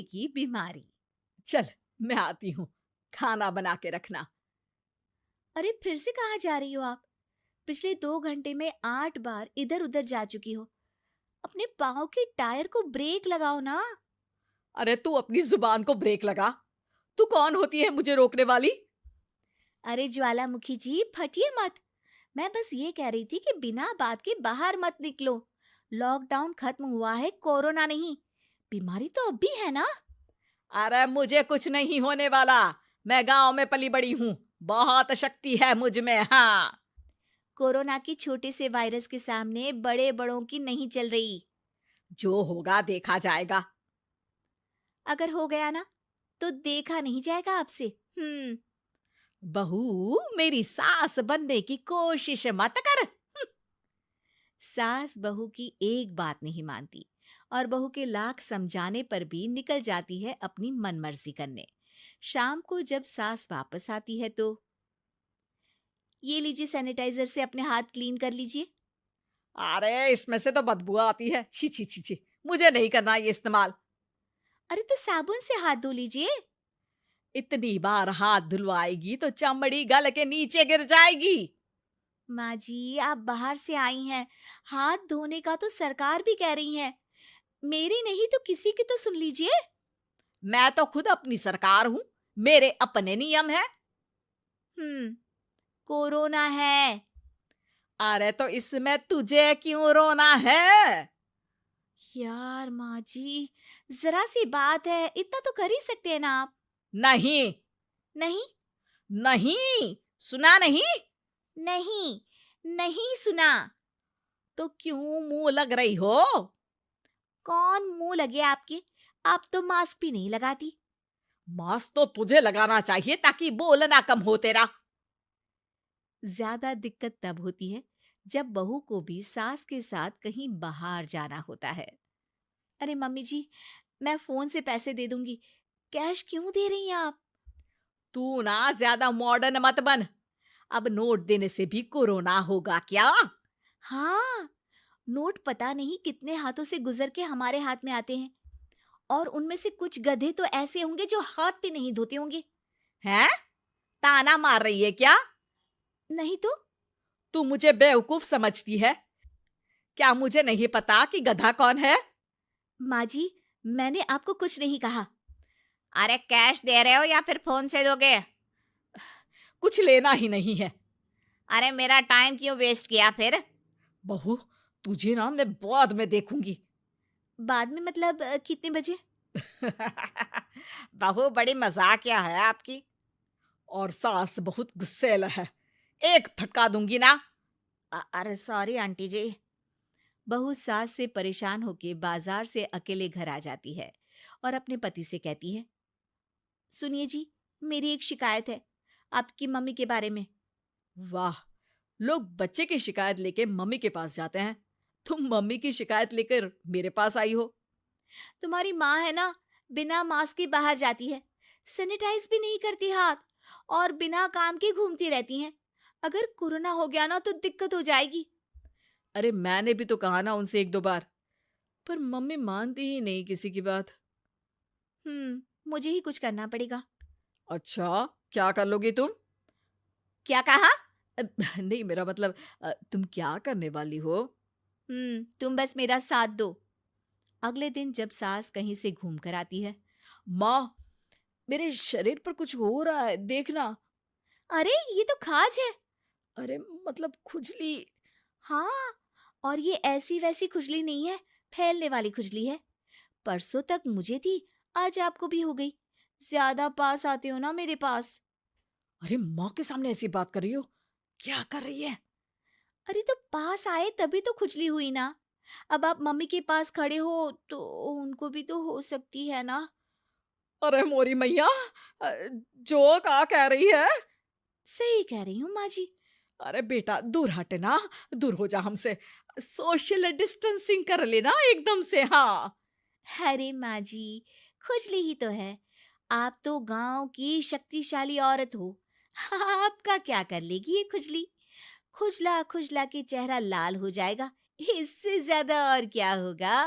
भाई की बीमारी। चल, मैं आती हूँ, खाना बना के रखना। अरे फिर से कहाँ जा रही हो आप? पिछले 2 घंटे में 8 बार इधर उधर जा चुकी हो। अपने पाँव के टायर को ब्रेक लगाओ ना। अरे तू अपनी जुबान को ब्रेक लगा। तू कौन होती है मुझे रोकने वाली? अरे ज्वालामुखी जी, फटिए मत। मैं बस ये कह रही थी कि बिना बात के बाहर मत निकलो। लॉकडाउन खत्म हुआ है, कोरोना नहीं। बीमारी तो अब भी है ना। अरे मुझे कुछ नहीं होने वाला। मैं गांव में पली बड़ी हूँ। बहुत शक्ति है मुझ में, हाँ। कोरोना की छोटे से वायरस के सामने बड़े बड़ों की नहीं चल रही। जो होगा देखा जाएगा। अगर हो गया ना, तो देखा नहीं जाएगा आपसे। बहू, मेरी सास बनने की कोशिश मत कर। सास बहू की एक बात नहीं मानती और बहू के लाख समझाने पर भी निकल जाती है अपनी मनमर्जी करने। शाम को जब सास वापस आती है तो, ये लीजिए सैनिटाइजर से अपने हाथ क्लीन कर लीजिए। अरे इसमें से तो बदबू आती है। छी छी छी छी। मुझे नहीं करना ये इस्तेमाल। अरे तो साबुन से हाथ धो लीजिए। इतनी बार हाथ धुलवाएगी तो चमड़ी गल के नीचे गिर जाएगी। माँ जी, आप बाहर से आई हैं, हाथ धोने का तो सरकार भी कह रही है। मेरी नहीं तो किसी की तो सुन लीजिए। मैं तो खुद अपनी सरकार हूँ। मेरे अपने नियम है। हम्म कोरोना है। अरे तो इसमें तुझे क्यों रोना है? यार माँ जी, जरा सी बात है, इतना तो कर ही सकते हैं ना आप। नहीं। नहीं। नहीं। सुना नहीं? नहीं। नहीं सुना। तो क्यों मुंह लग रही हो? कौन मुंह लगे आपके? आप तो मास्क भी नहीं लगाती। मास्क तो तुझे लगाना चाहिए ताकि बोलना कम हो तेरा। ज्यादा दिक्कत तब होती है जब बहू को भी सास के साथ कहीं बाहर जाना होता है। अरे मम्मी जी, मैं फोन से पैसे दे दूंगी। कैश क्यों दे रही हैं आप? तू ना ज्यादा मॉडर्न मत बन। अब नोट देने से भी कोरोना होगा क्या? हाँ, नोट पता नहीं कितने हाथों से गुजर के हमारे हाथ में आते हैं, और उनमें से कुछ गधे तो ऐसे होंगे जो हाथ भी नहीं धोते होंगे। हैं? ताना मार रही है क्या? नहीं तो। तू मुझे बेवकूफ समझती है? क्या मुझे नहीं पता कि गधा कौन है? माँ जी, मैंने आपको कुछ नहीं कहा। अरे कैश दे रहे हो या फिर फोन से दोगे? कुछ लेना ही नहीं है। अरे मेरा टाइम क्यों वेस्ट किया फिर? बहू, तुझे ना मैं बाद में देखूंगी। बाद में मतलब कितने बजे? बहू बड़ी मजाकिया है आपकी। और सास बहुत गुस्सैल है। एक फटका दूंगी ना। अरे सॉरी आंटी जी। बहू सास से परेशान होके बाजार से अकेले घर आ जाती है और अपने पति से कहती है, सुनिए जी, मेरी एक शिकायत है आपकी मम्मी के बारे में। वाह, लोग बच्चे की शिकायत लेके मम्मी के पास जाते हैं। तुम मम्मी की शिकायत लेकर मेरे पास आई हो। तुम्हारी माँ है ना, बिना मास्क के बाहर जाती है, सैनिटाइज भी नहीं करती हाथ, और बिना काम के घूमती रहती हैं। अगर कोरोना हो गया ना तो दिक्कत हो जाएगी। अरे मैंने भी तो कहा ना उनसे एक दो बार, पर मम्मी मानती ही नहीं किसी की बात। मुझे ही कुछ करना पड़ेगा। अच्छा, क्या कर लोगी तुम? क्या कहा? अ, नहीं, मेरा मतलब तुम क्या करने वाली हो? तुम बस मेरा साथ दो। अगले दिन जब सास कहीं से घूम कर आती है, माँ, मेरे शरीर पर कुछ हो रहा है, देखना। अरे ये तो खाज है। अरे मतलब खुजली। हाँ, और ये ऐसी वैसी खुजली नहीं है, फैलने वाली खुजली है। परसों तक मुझे थी, आज आपको भी हो गई। ज्यादा पास आते हो ना मेरे पास। अरे माँ के सामने ऐसी बात कर रही हो? क्या कर रही है? अरे तो पास आए तभी तो खुजली हुई ना। अब आप मम्मी के पास खड़े हो तो उनको भी तो हो सकती है ना। अरे मोरी मैया, अ, जो का कह रही है? सही कह रही हूँ माँ जी। अरे बेटा, दूर हट ना। दूर हो जा हमसे। सोशल डिस्टेंसिंग कर लेना एकदम से, हाँ। अरे माँ जी, खुजली ही तो है। आप तो गांव की शक्तिशाली औरत हो। आपका क्या कर लेगी ये खुजली? खुजला खुजला के चेहरा लाल हो जाएगा, इससे ज्यादा और क्या होगा?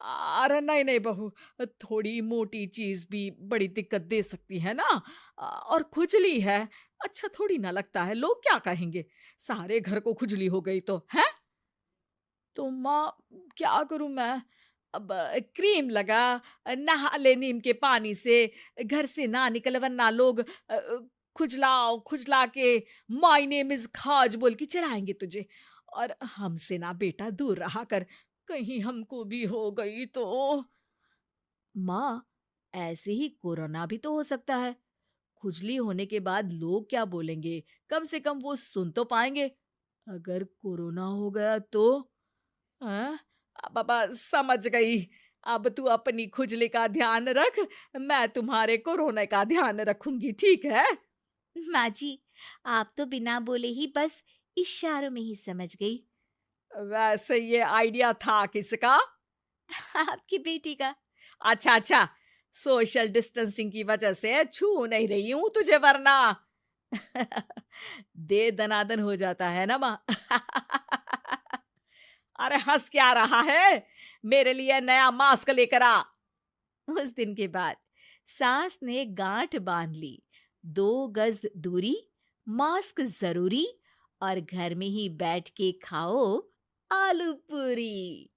अरे नहीं नहीं बहू, थोड़ी मोटी चीज भी बड़ी दिक्कत दे सकती है ना। और खुजली है, अच्छा थोड़ी ना लगता है, लोग क्या कहेंगे। सारे घर को खुजली हो गई तो है। तो माँ, क्या करूं मैं। अब क्रीम लगा, नहा ले नीम के पानी से, घर से ना निकल वरना लोग खुजलाओ खुजला के माय नेम इज खाज बोल के चढ़ाएंगे तुझे। और हमसे ना बेटा दूर रहा कर, कहीं हमको भी हो गई तो। माँ, ऐसे ही कोरोना भी तो हो सकता है। खुजली होने के बाद लोग क्या बोलेंगे, कम से कम वो सुन तो पाएंगे। अगर कोरोना हो गया तो। हाँ, बाबा समझ गई। अब तू अपनी खुजली का ध्यान रख, मैं तुम्हारे कोरोना का ध्यान रखूंगी, ठीक है। माँ जी, आप तो बिना बोले ही बस इशारों में ही समझ गई। वैसे ये आइडिया था किसका? आपकी बेटी का। अच्छा अच्छा, सोशल डिस्टेंसिंग की वजह से छू नहीं रही हूं तुझे वरना। दे दनादन हो जाता है ना माँ। अरे हंस क्या रहा है, मेरे लिए नया मास्क लेकर आ। उस दिन के बाद सास ने गांठ बांध ली। 2 गज दूरी, मास्क जरूरी, और घर में ही बैठ के खाओ आलू पूरी।